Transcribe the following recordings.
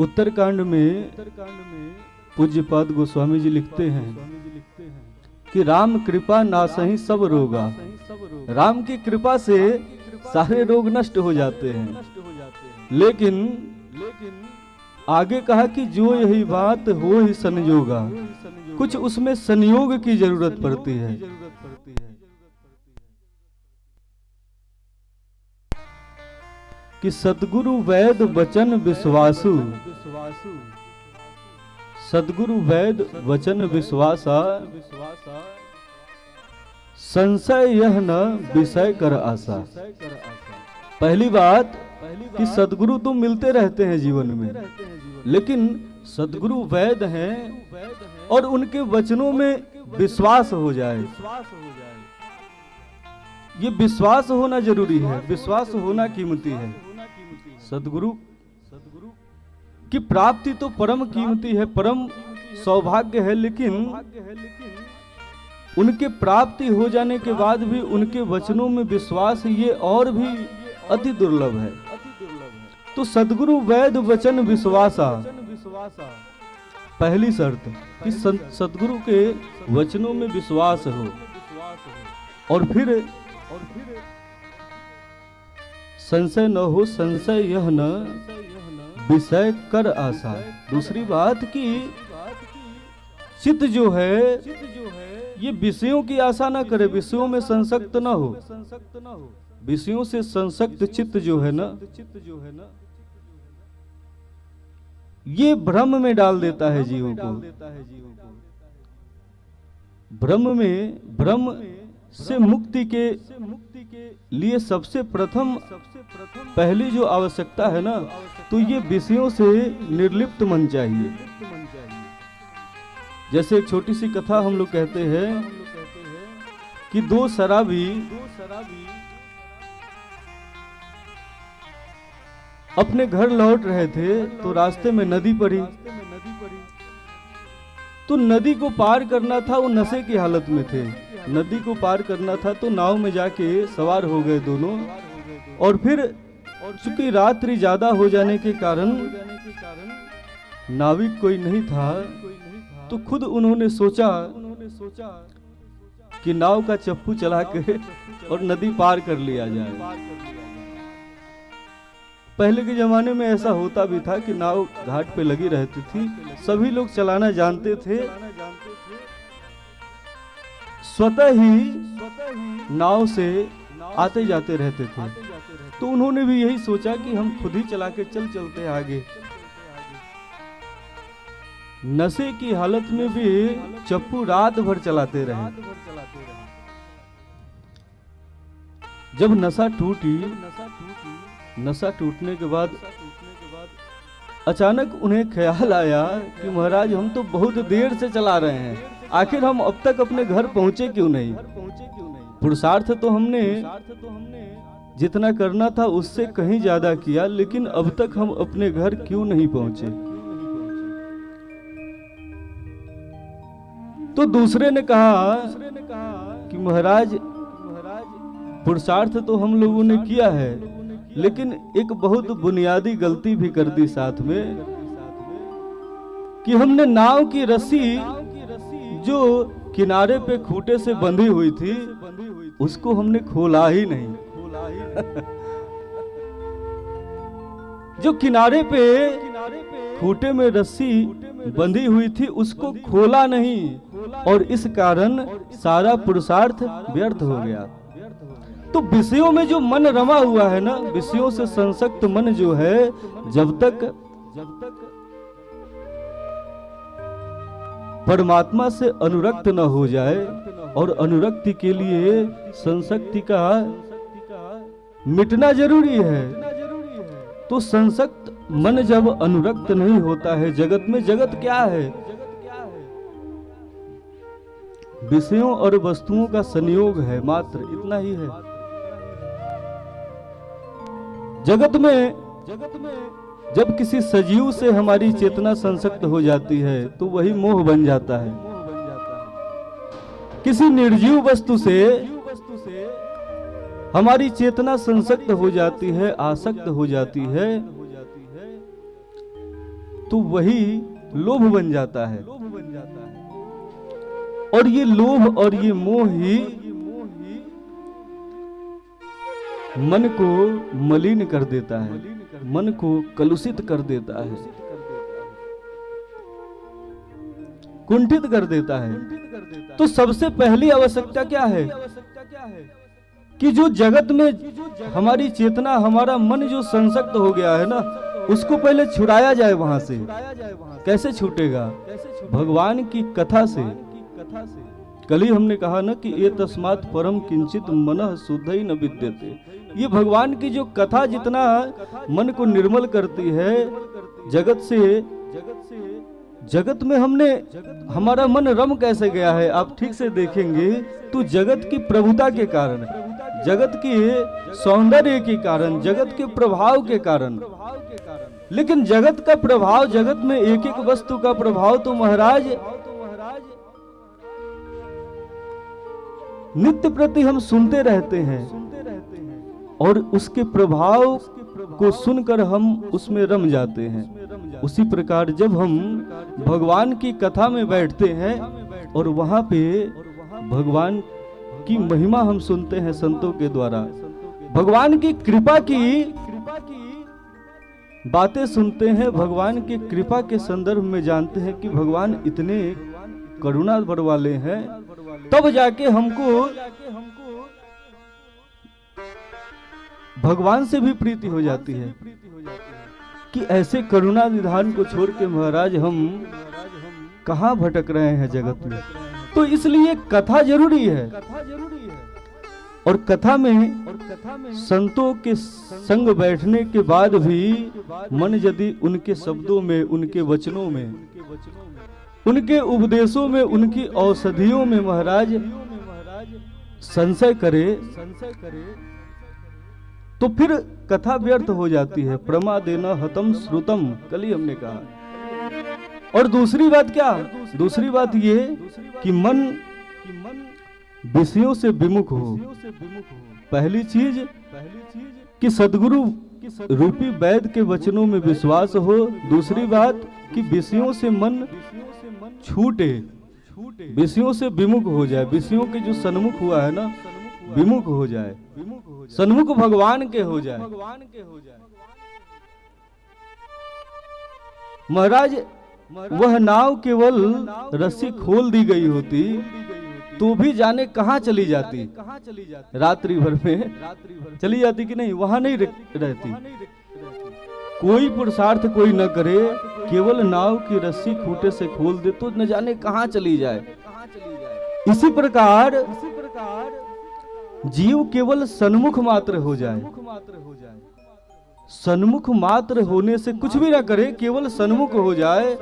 उत्तरकांड में पूज्यपाद गोस्वामी जी लिखते हैं कि राम कृपा नासहि सब रोगा। राम की कृपा से सारे रोग नष्ट हो जाते हैं। लेकिन आगे कहा कि जो यही बात हो ही संयोगा, कुछ उसमें संयोग की जरूरत पड़ती है। कि सतगुरु वैद वचन विश्वासु, सतगुरु वैद वचन विश्वासा, संशय यह न विषय कर आशा। पहली बात कि सतगुरु तो मिलते रहते हैं जीवन में, लेकिन सतगुरु वैद हैं और उनके वचनों में विश्वास हो जाए। ये विश्वास होना जरूरी है, विश्वास होना कीमती है। सतगुरु की प्राप्ति तो परम कीमती है, परम सौभाग्य है, लेकिन उनके प्राप्ति हो जाने के बाद भी उनके वचनों में विश्वास ये और भी अति दुर्लभ है। तो सतगुरु वैद वचन विश्वासा, पहली शर्त कि सतगुरु के वचनों में विश्वास हो। और फिर संशय न हो, संशय यह न विषय कर आशा। दूसरी बात कि चित्त जो है ये विषयों की आशा न करे, विषयों में संसक्त न हो। विषयों से संसक्त चित्त जो है ना, ये भ्रम में डाल देता है जीवों को। भ्रम से मुक्ति के लिए सबसे प्रथम पहली जो आवश्यकता है ना, तो ये विषयों से निर्लिप्त मन चाहिए। जैसे एक छोटी सी कथा हम लोग कहते हैं कि दो शराबी अपने घर लौट रहे थे, तो रास्ते में नदी पड़ी। तो नदी को पार करना था, वो नशे की हालत में थे। नदी को पार करना था तो नाव में जाके सवार हो गए दोनों। और फिर चूंकि रात्रि ज्यादा हो जाने के कारण नाविक कोई नहीं था, तो खुद उन्होंने सोचा कि नाव का चप्पू चला के और नदी पार कर लिया जाए। पहले के जमाने में ऐसा होता भी था कि नाव घाट पे लगी रहती थी, सभी लोग चलाना जानते थे, स्वतः ही नाव से आते जाते रहते थे। तो उन्होंने भी यही सोचा कि हम खुद ही चला के चलते आगे। नशे की हालत में भी चप्पू रात भर चलाते रहे। जब नशा टूटने के बाद अचानक उन्हें ख्याल आया कि महाराज हम तो बहुत देर से चला रहे हैं, आखिर हम अब तक अपने घर पहुंचे क्यों नहीं। पुरुषार्थ तो हमने जितना करना था उससे कहीं ज्यादा किया, लेकिन अब तक हम अपने घर क्यों नहीं पहुंचे। तो दूसरे ने कहा कि महाराज पुरुषार्थ तो हम लोगों ने किया है, लेकिन एक बहुत बुनियादी गलती भी कर दी साथ में, कि हमने नाव की रस्सी जो किनारे पे खूंटे से बंधी हुई थी उसको हमने खोला ही नहीं। जो किनारे पे खूंटे में रस्सी बंधी हुई थी उसको खोला नहीं, और इस कारण सारा पुरुषार्थ व्यर्थ हो गया। तो विषयों में जो मन रमा हुआ है ना, विषयों से संसक्त मन जो है, जब तक परमात्मा से अनुरक्त न हो जाए, और अनुरक्ति के लिए संसक्ति का मिटना जरूरी है। तो संसक्त मन जब अनुरक्त नहीं होता है जगत में, जगत क्या है? विषयों और वस्तुओं का संयोग है, मात्र इतना ही है। जगत में जब किसी सजीव से हमारी चेतना संसक्त हो जाती है तो वही मोह बन जाता है। किसी निर्जीव वस्तु से हमारी चेतना संसक्त हो जाती है, आसक्त हो जाती है, तो वही लोभ बन जाता है। और ये लोभ और ये मोह ही मन को मलिन कर देता है, मन को कलुषित कर देता है, कुंठित कर देता है। तो सबसे पहली आवश्यकता क्या है कि जो जगत में हमारी चेतना, हमारा मन जो संसक्त हो गया है ना, उसको पहले छुड़ाया जाए वहां से। कैसे छूटेगा? भगवान की कथा से। कल ही हमने कहा ना कि ये तस्मात् परम किंचित मनः शुद्ध ही न विद्यते। ये भगवान की जो कथा जितना मन को निर्मल करती है जगत से, जगत में हमने हमारा मन रम कैसे गया है आप ठीक से देखेंगे तो जगत की प्रभुता के कारण, जगत के सौंदर्य के कारण, जगत के प्रभाव के कारण। लेकिन जगत का प्रभाव, जगत में एक एक वस्तु का प्रभाव तो महाराज नित्य प्रति हम सुनते रहते हैं और उसके प्रभाव को सुनकर हम उसमें रम जाते हैं। उसी प्रकार जब हम भगवान की कथा में बैठते हैं और वहां पे भगवान की महिमा हम सुनते हैं संतों के द्वारा, भगवान की कृपा की बातें सुनते हैं, भगवान की कृपा के संदर्भ में जानते हैं कि भगवान इतने करुणा वाले हैं, तब जाके हमको भगवान से भी प्रीति हो जाती है कि ऐसे करुणा निधान को छोड़ के महाराज हम कहां भटक रहे हैं जगत में। तो इसलिए कथा जरूरी है। और कथा में संतों के संग बैठने के बाद भी मन यदि उनके शब्दों में, उनके वचनों में, उनके उपदेशों में, उनकी औषधियों में महाराज संशय करे तो फिर कथा व्यर्थ हो जाती है। प्रमादेन हतम श्रुतम, कल ही हमने कहा। और दूसरी बात क्या? दूसरी बात ये कि मन विषयों से विमुख हो। पहली चीज कि सदगुरु रूपी वैद के वचनों में विश्वास हो। दूसरी बात कि विषयों से मन छूटे, विषयों से विमुख हो जाए, विषयों के जो सन्मुख हुआ है ना विमुख हो जाए, सन्मुख भगवान के हो जाए। महाराज वह नाव केवल रस्सी खोल दी गई होती तो भी जाने कहां चली जाती, रात्रि भर में चली जाती कि नहीं, वहां नहीं रहती। कोई पुरुषार्थ कोई न करे, केवल नाव की रस्सी खूंटे से खोल दे तो न जाने कहां चली जाए। इसी प्रकार जीव केवल सन्मुख मात्र हो जाए, सन्मुख मात्र होने से कुछ भी ना करे, केवल सन्मुख हो जाए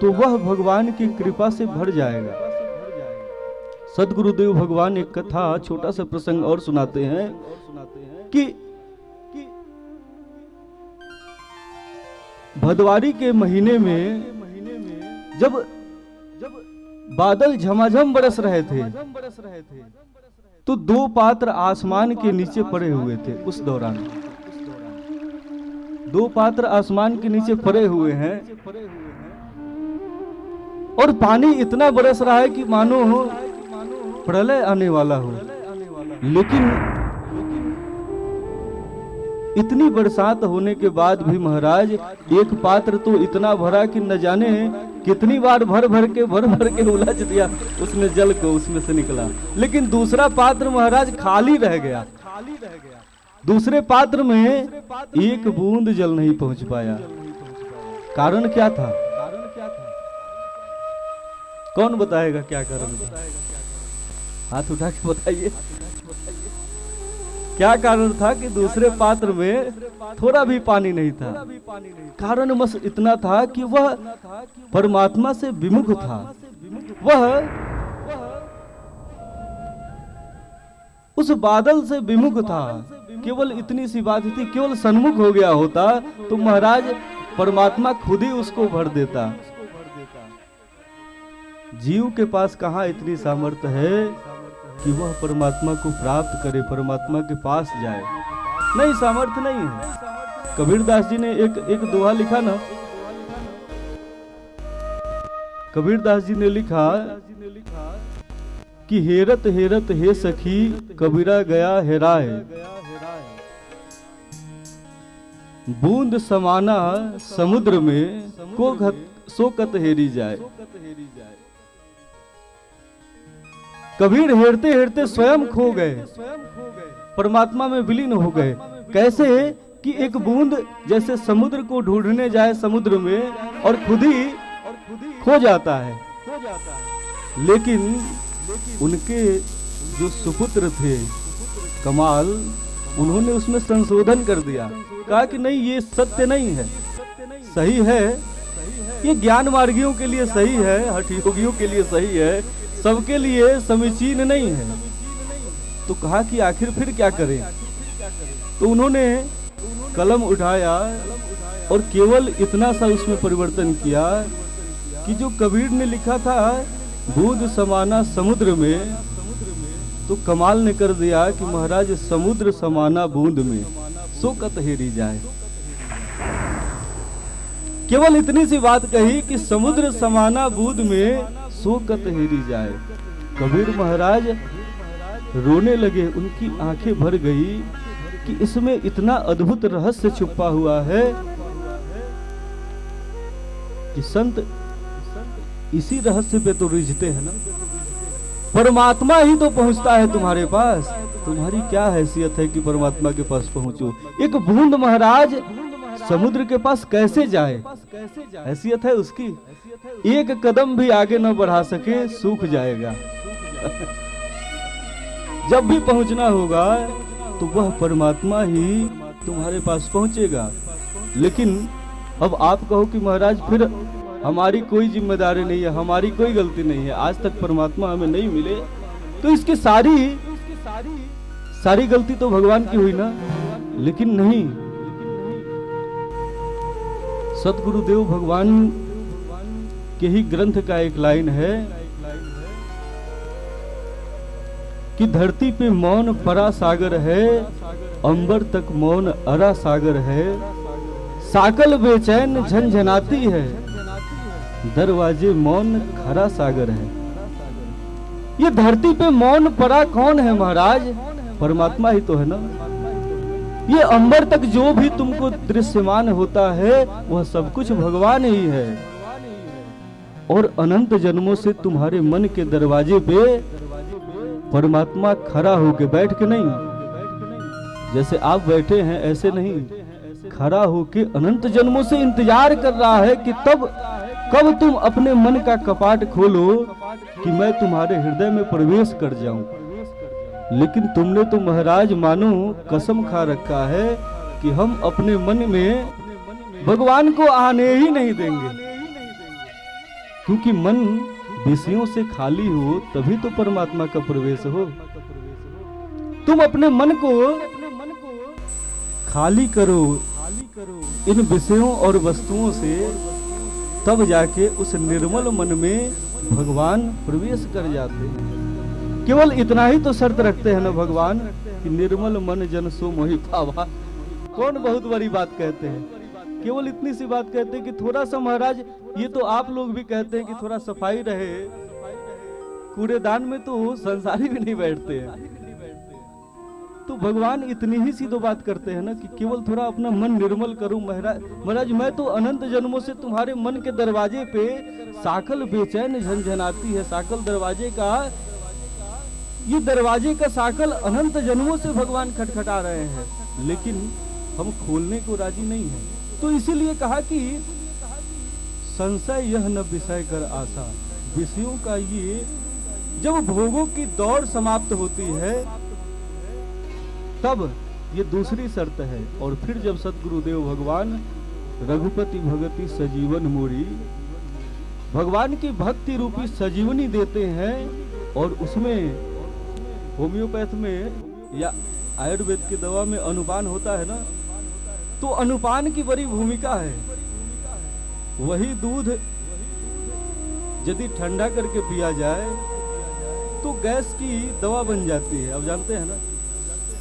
तो वह भगवान की कृपा से भर जाएगा। सदगुरुदेव भगवान एक कथा, छोटा सा प्रसंग और सुनाते हैं कि भदवारी के महीने में जब बादल झमाझम बरस रहे थे तो दो पात्र आसमान के नीचे पड़े हुए थे। उस दौरान दो पात्र आसमान के नीचे पड़े हुए हैं और पानी इतना बरस रहा है कि मानो प्रलय आने वाला हो। लेकिन इतनी बरसात होने के बाद भी महाराज एक पात्र तो इतना भरा कि न जाने कितनी बार भर भर के उलझ दिया उसने जल को, उसमें से निकला। लेकिन दूसरा पात्र महाराज खाली रह गया। दूसरे पात्र में एक बूंद जल नहीं पहुंच पाया। कारण क्या था? कौन बताएगा क्या कारण था? हाथ उठा के बताइए क्या कारण था कि दूसरे पात्र में थोड़ा भी पानी नहीं था। कारण बस इतना था कि वह परमात्मा से विमुख था। वह उस बादल से विमुख था। केवल इतनी सी बात थी, केवल सन्मुख हो गया होता तो महाराज परमात्मा खुद ही उसको भर देता। जीव के पास कहाँ इतनी सामर्थ्य है कि वह परमात्मा को प्राप्त करे, परमात्मा के पास जाए? नहीं, सामर्थ्य नहीं है। कबीरदास जी ने एक दोहा लिखा ना कबीरदास जी ने लिखा कि हेरत हेरत हे सखी कबीरा गया हेराए, बूंद समाना समुद्र में सोकत हेरी जाए। कबीर हेरते हेरते स्वयं खो गए, परमात्मा में विलीन हो गए। कैसे कि एक बूंद जैसे समुद्र को ढूंढने जाए समुद्र में और खुद ही खो जाता है। लेकिन उनके जो सुपुत्र थे कमाल, उन्होंने उसमें संशोधन कर दिया, कहा कि नहीं ये सत्य नहीं है, सही है, ये ज्ञान मार्गियों के लिए सही है, हठ योगियों के लिए सही है, सबके लिए समीचीन नहीं है। तो कहा कि आखिर फिर क्या करें। तो उन्होंने कलम उठाया और केवल इतना सा उसमें परिवर्तन किया कि जो कबीर ने लिखा था बूंद समाना समुद्र में, तो कमाल ने कर दिया कि महाराज समुद्र समाना बूंद में सोकत हेरी जाए। केवल इतनी सी बात कही कि समुद्र समाना बूंद में सोकत हेरी जाए। कबीर महाराज रोने लगे, उनकी आंखें भर गई कि इसमें इतना अद्भुत रहस्य छुपा हुआ है कि संत इसी रहस्य पे तो रिझते हैं ना। परमात्मा ही तो पहुंचता है तुम्हारे पास, तुम्हारी क्या हैसियत है कि परमात्मा के पास पहुंचो। एक बूंद महाराज समुद्र के पास कैसे जाए, हैसियत है उसकी, एक कदम भी आगे न बढ़ा सके सूख जाएगा। जब भी पहुंचना होगा तो वह परमात्मा ही तुम्हारे पास पहुंचेगा। लेकिन अब आप कहो कि महाराज फिर हमारी कोई जिम्मेदारी नहीं है, हमारी कोई गलती नहीं है, आज तक परमात्मा हमें नहीं मिले, तो इसकी सारी गलती तो भगवान की हुई ना। लेकिन नहीं, सतगुरुदेव भगवान के ही ग्रंथ का एक लाइन है कि धरती पे मौन परा सागर है, अंबर तक मौन अरा सागर है, साकल बेचैन झनझनाती है, दरवाजे मौन खरा सागर है। ये धरती पे मौन परा कौन है महाराज? परमात्मा ही तो है ना। ये अंबर तक जो भी तुमको दृश्यमान होता है वह सब कुछ भगवान ही है। और अनंत जन्मों से तुम्हारे मन के दरवाजे पे परमात्मा खड़ा होके, बैठ के नहीं, जैसे आप बैठे हैं ऐसे नहीं, खड़ा होके अनंत जन्मों से इंतजार कर रहा है कि कब तुम अपने मन का कपाट खोलो कि मैं तुम्हारे हृदय में प्रवेश कर जाऊं। लेकिन तुमने तो महाराज मानो कसम खा रखा है कि हम अपने मन में भगवान को आने ही नहीं देंगे, क्योंकि मन विषयों से खाली हो तभी तो परमात्मा का प्रवेश हो। तुम अपने मन को खाली करो इन विषयों और वस्तुओं से, तब जाके उस निर्मल मन में भगवान प्रवेश कर जाते हैं। केवल इतना ही तो शर्त रखते हैं ना भगवान कि निर्मल मन जन सो मोहि पावा। कौन बहुत बड़ी बात कहते हैं, केवल इतनी सी बात कहते हैं कि थोड़ा सा महाराज, ये तो आप लोग भी कहते हैं कि थोड़ा सफाई रहे, कूड़ेदान में तो संसारी भी नहीं बैठते हैं। तो भगवान इतनी ही सी तो बात करते हैं ना कि केवल थोड़ा अपना मन निर्मल करूं महाराज। मैं तो अनंत जन्मों से तुम्हारे मन के दरवाजे पे साकल बेचैन झनझनाती है। साकल दरवाजे का, ये दरवाजे का साकल अनंत जन्मों से भगवान खटखटा रहे हैं, लेकिन हम खोलने को राजी नहीं है। तो इसीलिए कहा कि संशय यह न विषय कर आशा। विषयों का ये जब भोगों की दौड़ समाप्त होती है तब ये दूसरी शर्त है। और फिर जब सतगुरुदेव भगवान रघुपति भगति सजीवन मोरी, भगवान की भक्ति रूपी सजीवनी देते हैं, और उसमें होम्योपैथ में या आयुर्वेद की दवा में अनुपान होता है ना, तो अनुपान की बड़ी भूमिका है। वही दूध यदि ठंडा करके पिया जाए तो गैस की दवा बन जाती है, आप जानते हैं ना।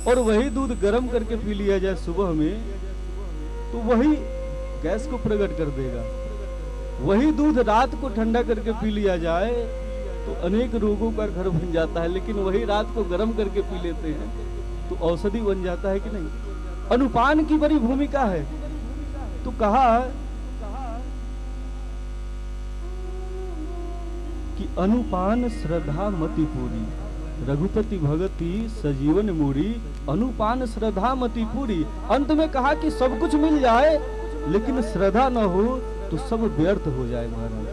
और वही दूध गर्म करके पी लिया जाए सुबह में तो वही गैस को प्रकट कर देगा। वही दूध रात को ठंडा करके पी लिया जाए तो अनेक रोगों का घर बन जाता है, लेकिन वही रात को गर्म करके पी लेते हैं तो औषधि बन जाता है कि नहीं। अनुपान की बड़ी भूमिका है। तो कहा कि अनुपान श्रद्धा मति पूरी, रघुपति भगति सजीवन मूरी, अनुपान श्रद्धा मति पूरी। अंत में कहा कि सब कुछ मिल जाए लेकिन श्रद्धा न हो तो सब व्यर्थ हो जाए महाराज।